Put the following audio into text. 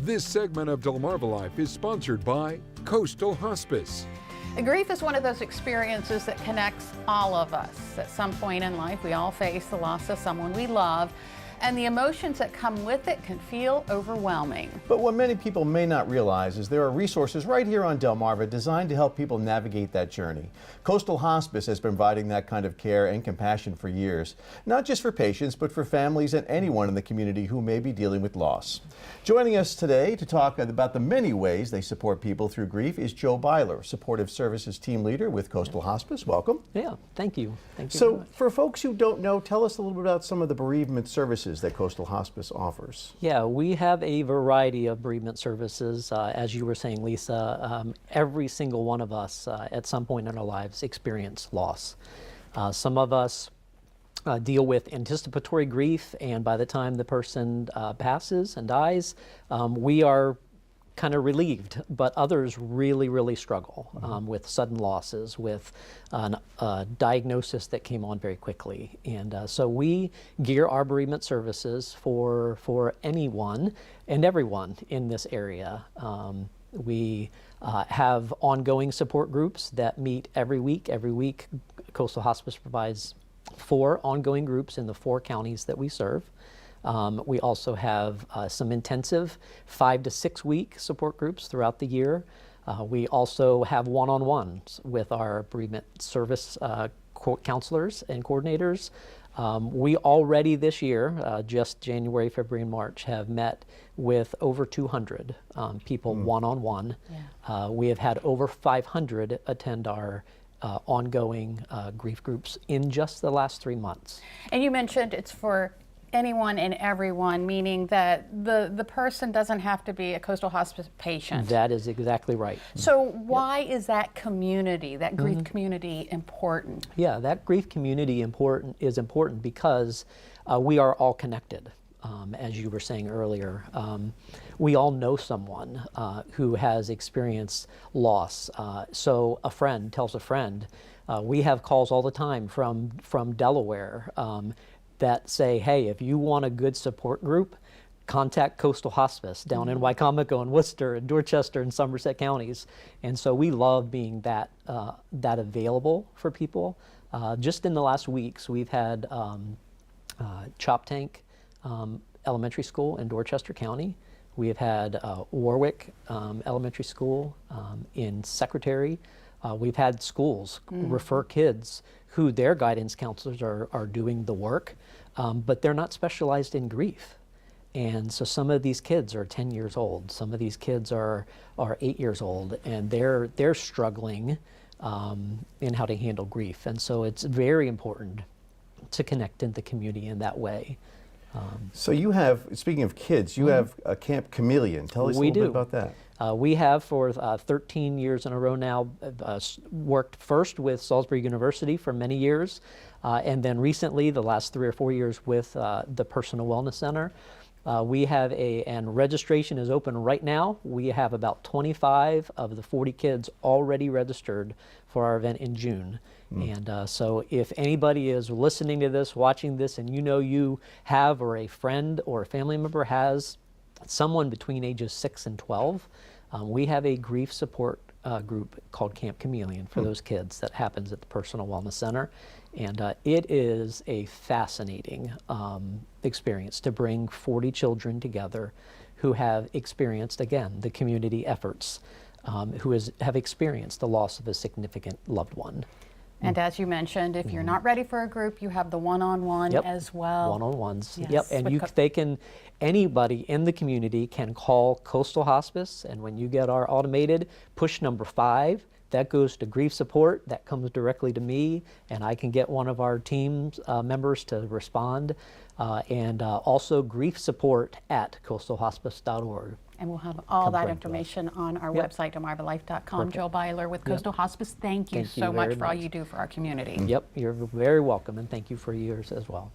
This segment of DelmarvaLife is sponsored by Coastal Hospice. Grief is one of those experiences that connects all of us. At some point in life, we all face the loss of someone we love, and the emotions that come with it can feel overwhelming. But what many people may not realize is there are resources right here on Delmarva designed to help people navigate that journey. Coastal Hospice has been providing that kind of care and compassion for years, not just for patients, but for families and anyone in the community who may be dealing with loss. Joining us today to talk about the many ways they support people through grief is Joe Beiler, Supportive Services Team Leader with Coastal Hospice. Welcome. Yeah, thank you. Thank you. So, for folks who don't know, tell us a little bit about some of the bereavement services that Coastal Hospice offers. Yeah, we have a variety of bereavement services. As you were saying, Lisa, every single one of us at some point in our lives experience loss. Some of us deal with anticipatory grief, and by the time the person passes and dies, we are kind of relieved, but others really struggle with sudden losses, with a diagnosis that came on very quickly. And so we gear our bereavement services for anyone and everyone in this area. We have ongoing support groups that meet every week. Every week, Coastal Hospice provides 4 ongoing groups in the 4 counties that we serve. We also have some intensive 5 to 6 week support groups throughout the year. We also have one-on-ones with our bereavement service counselors and coordinators. We already this year, just January, February, and March, have met with over 200 people one-on-one. Yeah. We have had over 500 attend our ongoing grief groups in just the last 3 months. And you mentioned it's for anyone and everyone, meaning that the person doesn't have to be a Coastal Hospice patient. That is exactly right. So why is that community, that grief community, important? Yeah, that grief community is important because we are all connected. As you were saying earlier, we all know someone who has experienced loss. So a friend tells a friend. We have calls all the time from Delaware that say, hey, if you want a good support group, contact Coastal Hospice down in Wycomico and Worcester and Dorchester and Somerset counties. And so we love being that available for people. Just in the last weeks, we've had Chop Tank Elementary School in Dorchester County. We have had Warwick Elementary School in Secretary. We've had schools refer kids who their guidance counselors are doing the work, but they're not specialized in grief. And so some of these kids are 10 years old, some of these kids are 8 years old, and they're struggling in how to handle grief. And so it's very important to connect in the community in that way. So you have, speaking of kids, you have a Camp Chameleon. Tell us a little bit about that. We have for 13 years in a row now worked first with Salisbury University for many years, and then recently, the last 3 or 4 years, with the Personal Wellness Center. We have and registration is open right now. We have about 25 of the 40 kids already registered for our event in June. And so if anybody is listening to this, watching this, and you know you have, or a friend or a family member has someone between ages 6 and 12, we have a grief support group called Camp Chameleon for those kids that happens at the Personal Wellness Center. And it is a fascinating experience to bring 40 children together who have experienced, again, the community efforts, who have experienced the loss of a significant loved one. And as you mentioned, if you're not ready for a group, you have the one-on-one as well. One-on-ones. Yes. Yep. And anybody in the community can call Coastal Hospice, and when you get our automated push number 5, that goes to grief support. That comes directly to me, and I can get one of our team's members to respond. And also grief support at coastalhospice.org. And we'll have all that information on our website, DelmarvaLife.com. Joe Beiler with Coastal Hospice, thank you so much for all you do for our community. Yep, you're very welcome, and thank you for yours as well.